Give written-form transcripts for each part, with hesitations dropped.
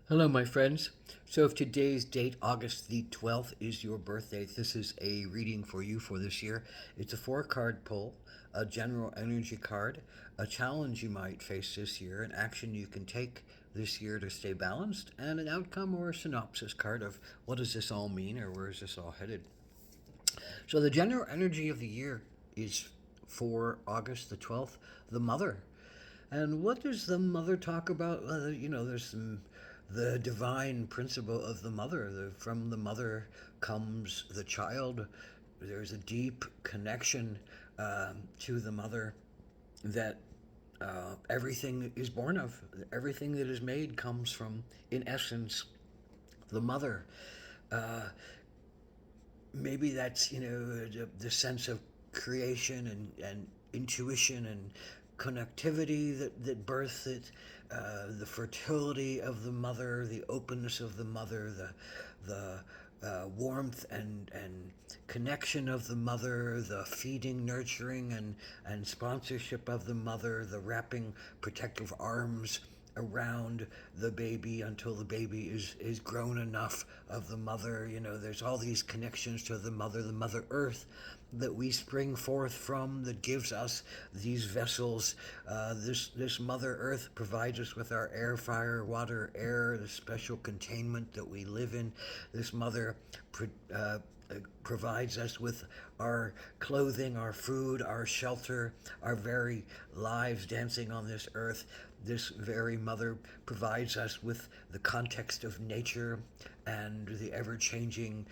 Hello, my friends. So, if today's date, August the 12th, is your birthday, this is a reading for you for this year. It's a four-card pull, a general energy card, a challenge you might face this year, an action you can take this year to stay balanced, and an outcome or a synopsis card of what does this all mean or where is this all headed. So, the general energy of the year is for August the 12th, the mother. And what does the mother talk about? There's the divine principle of the mother. From the mother comes the child. There's a deep connection to the mother that everything is born of. Everything that is made comes from, in essence, the mother. Uh, Maybe that's the sense of creation and intuition and connectivity that births it, the fertility of the mother, the openness of the mother, the warmth and connection of the mother, the feeding, nurturing, and sponsorship of the mother, the wrapping protective arms around the baby until the baby is grown enough of the mother. There's all these connections to the mother earth that we spring forth from, that gives us these vessels. This mother earth provides us with our air, fire, water, air, the special containment that we live in. This mother provides us with our clothing, our food, our shelter, our very lives dancing on this earth. This very mother provides us with the context of nature and the ever changing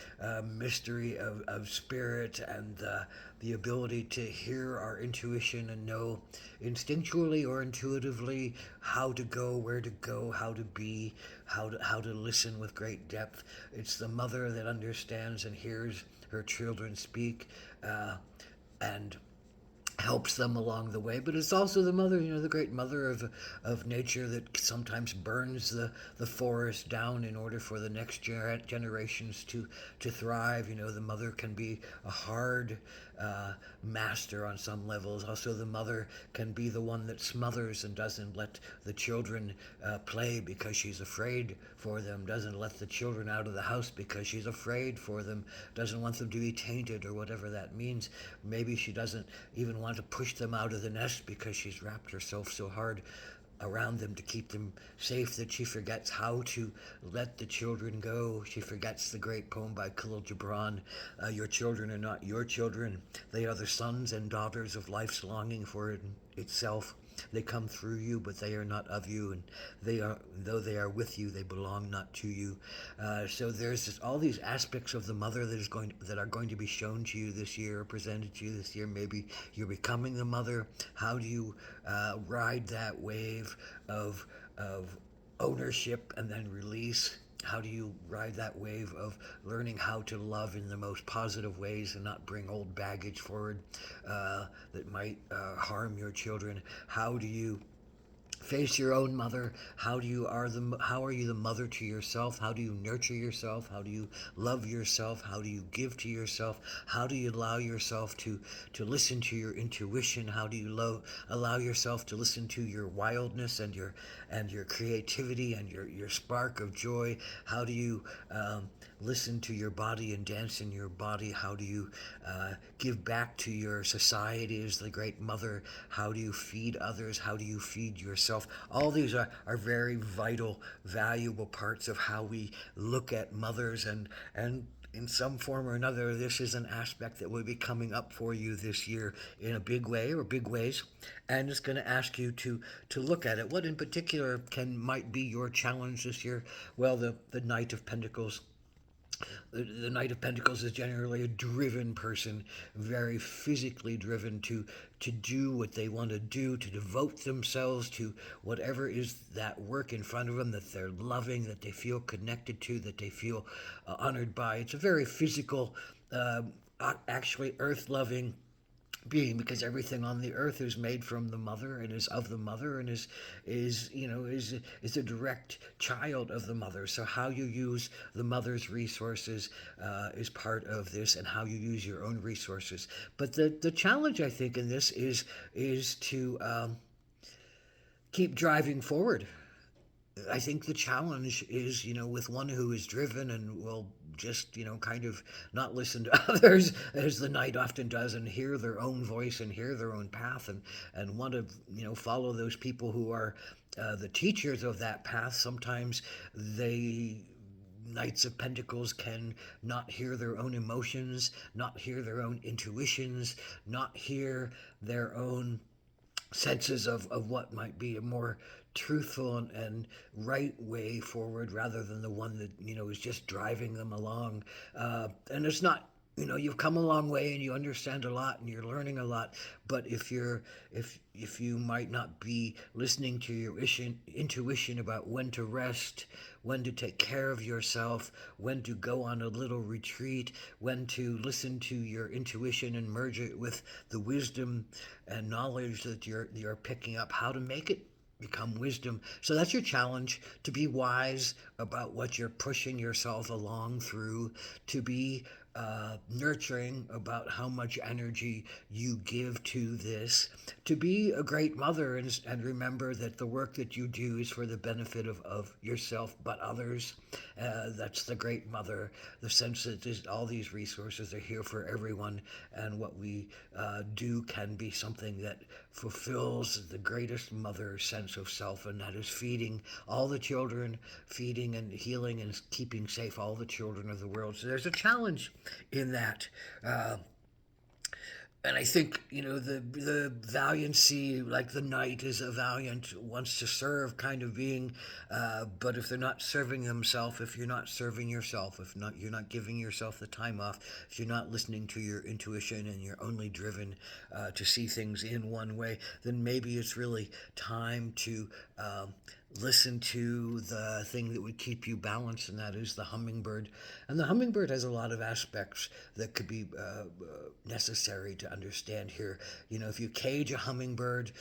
mystery of spirit and the ability to hear our intuition and know instinctually or intuitively how to go, how to be, how to listen with great depth. It's the mother that understands and hears her children speak, and helps them along the way. But it's also the mother, the great mother of nature that sometimes burns the forest down in order for the next generations to thrive. The mother can be a hard master on some levels. Also, the mother can be the one that smothers and doesn't let the children play because she's afraid for them, doesn't let the children out of the house because she's afraid for them, doesn't want them to be tainted or whatever that means. Maybe she doesn't even want to push them out of the nest because she's wrapped herself so hard around them to keep them safe that she forgets how to let the children go. She forgets the great poem by Khalil Gibran, Your children are not your children. They are the sons and daughters of life's longing for itself. They come through you, but they are not of you, and though they are with you, they belong not to you. So there's all these aspects of the mother that are going to be shown to you this year, or presented to you this year. Maybe you're becoming the mother. How do you ride that wave of ownership and then release? How do you ride that wave of learning how to love in the most positive ways and not bring old baggage forward that might harm your children? How do you face your own mother? How are you the mother to yourself? How do you nurture yourself? How do you love yourself? How do you give to yourself? How do you allow yourself to listen to your intuition? How do you allow yourself to listen to your wildness and your creativity and your spark of joy? How do you listen to your body and dance in your body? How do you give back to your society as the great mother? How do you feed others? How do you feed yourself? All these are very vital, valuable parts of how we look at mothers, and in some form or another, this is an aspect that will be coming up for you this year in a big way or big ways, and it's going to ask you to look at it. What in particular might be your challenge this year? Well, the Knight of Pentacles, the Knight of Pentacles is generally a driven person, very physically driven to do what they want to do, to devote themselves to whatever is that work in front of them that they're loving, that they feel connected to, that they feel honored by. It's a very physical, uh, actually earth loving being, because everything on the earth is made from the mother and is of the mother and is a direct child of the mother. So how you use the mother's resources is part of this, and how you use your own resources. But the challenge, I think, in this is to keep driving forward, I think the challenge is, with one who is driven and will just, kind of not listen to others as the night often does, and hear their own voice and hear their own path, and want to, follow those people who are the teachers of that path. Sometimes they Knights of Pentacles can not hear their own emotions, not hear their own intuitions, not hear their own senses of what might be a more truthful and right way forward, rather than the one that is just driving them along. And it's not, you've come a long way and you understand a lot and you're learning a lot, but if you might not be listening to your intuition about when to rest, when to take care of yourself, when to go on a little retreat, when to listen to your intuition and merge it with the wisdom and knowledge that you're picking up, how to make it become wisdom. So that's your challenge, to be wise about what you're pushing yourself along through, to be nurturing about how much energy you give to this, to be a great mother, and remember that the work that you do is for the benefit of yourself, but others. That's the great mother, the sense that all these resources are here for everyone, and what we do can be something that fulfills the greatest mother sense of self, and that is feeding all the children, feeding and healing and keeping safe all the children of the world. So there's a challenge in that. And I think, the valiancy, like the knight is a valiant, wants to serve, kind of being, but if they're not serving themselves, if you're not serving yourself, if not you're not giving yourself the time off, if you're not listening to your intuition and you're only driven to see things in one way, then maybe it's really time to listen to the thing that would keep you balanced, and that is the hummingbird. And the hummingbird has a lot of aspects that could be necessary to understand here. If you cage a hummingbird,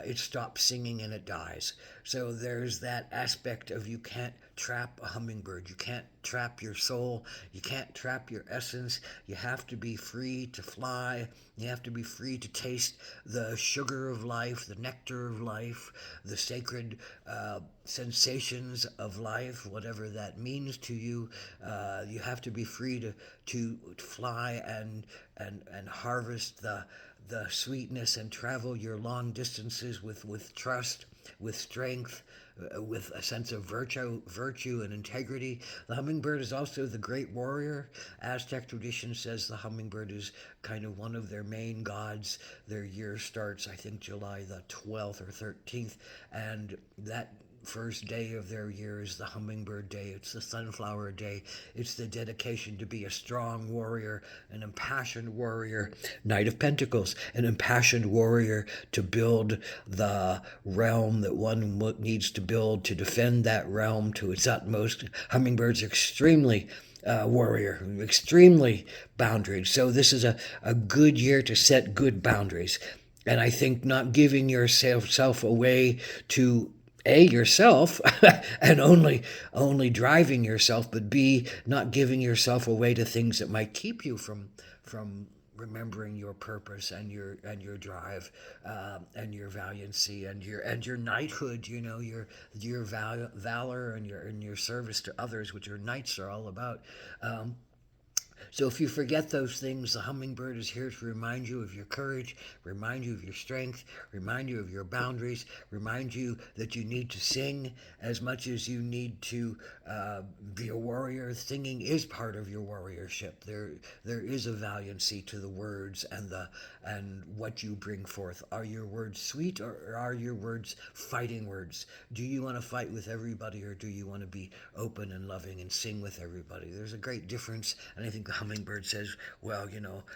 it stops singing and it dies. So there's that aspect of, you can't trap a hummingbird. You can't trap your soul. You can't trap your essence. You have to be free to fly. You have to be free to taste the sugar of life, the nectar of life, the sacred sensations of life, whatever that means to you. You have to be free to fly and harvest the sweetness, and travel your long distances with trust, with strength, with a sense of virtue and integrity. The hummingbird is also the great warrior. Aztec tradition says the hummingbird is kind of one of their main gods. Their year starts, I think, July the 12th or 13th, and that first day of their year is the hummingbird day. It's the sunflower day. It's the dedication to be a strong warrior, an impassioned warrior, Knight of Pentacles, an impassioned warrior to build the realm that one needs to build, to defend that realm to its utmost. Hummingbirds are extremely warrior, extremely boundaried. So this is a good year to set good boundaries. And I think not giving yourself away to yourself and only driving yourself, but not giving yourself away to things that might keep you from remembering your purpose and your drive, and your valiancy and your knighthood. Your valor and your service to others, which your knights are all about. So if you forget those things, the hummingbird is here to remind you of your courage, remind you of your strength, remind you of your boundaries, remind you that you need to sing as much as you need to be a warrior. Singing is part of your warriorship. There is a valiancy to the words and what you bring forth. Are your words sweet, or are your words fighting words? Do you want to fight with everybody, or do you want to be open and loving and sing with everybody? There's a great difference, and I think the hummingbird says, well,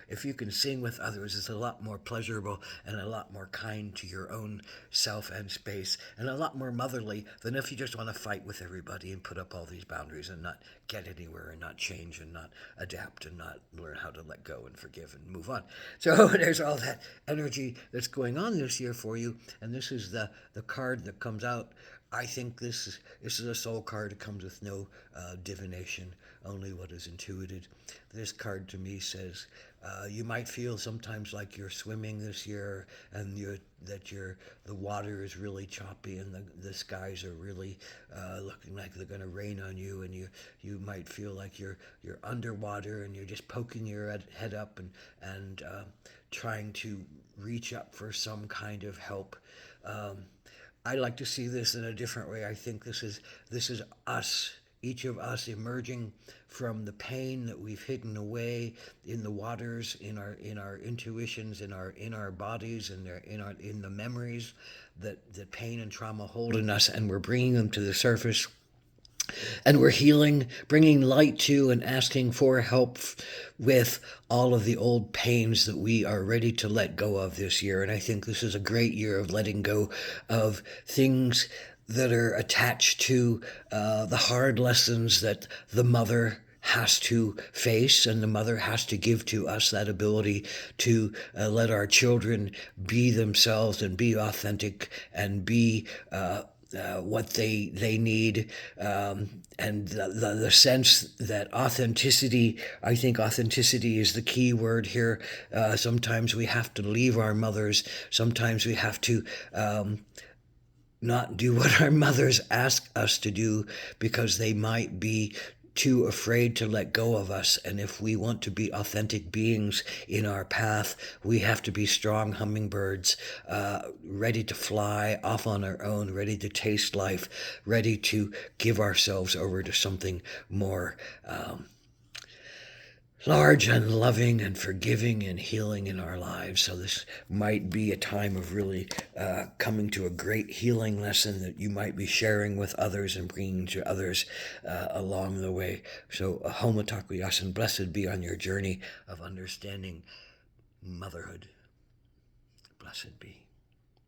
if you can sing with others, it's a lot more pleasurable and a lot more kind to your own self and space, and a lot more motherly than if you just want to fight with everybody and put up all these boundaries and not get anywhere and not change and not adapt and not learn how to let go and forgive and move on. So there's all that energy that's going on this year for you, and this is the card that comes out I think this is a soul card. It comes with no divination, only what is intuited. This card to me says you might feel sometimes like you're swimming this year, and the water is really choppy, and the skies are really looking like they're going to rain on you, and you might feel like you're underwater, and you're just poking your head up and trying to reach up for some kind of help. I like to see this in a different way. I think this is us, each of us emerging from the pain that we've hidden away in the waters, in our intuitions, in our bodies, and in the memories that pain and trauma hold in us, and we're bringing them to the surface, and we're healing, bringing light to, and asking for help with all of the old pains that we are ready to let go of this year. And I think this is a great year of letting go of things that are attached to the hard lessons that the mother has to face, and the mother has to give to us that ability to let our children be themselves and be authentic and be what they need, and the sense that authenticity. I think authenticity is the key word here. Sometimes we have to leave our mothers. Sometimes we have to not do what our mothers ask us to do because they might be too afraid to let go of us. And if we want to be authentic beings in our path, we have to be strong hummingbirds, ready to fly off on our own, ready to taste life, ready to give ourselves over to something more large and loving and forgiving and healing in our lives. So this might be a time of really coming to a great healing lesson that you might be sharing with others and bringing to others along the way. So Homa Takuyasin, blessed be on your journey of understanding motherhood. Blessed be.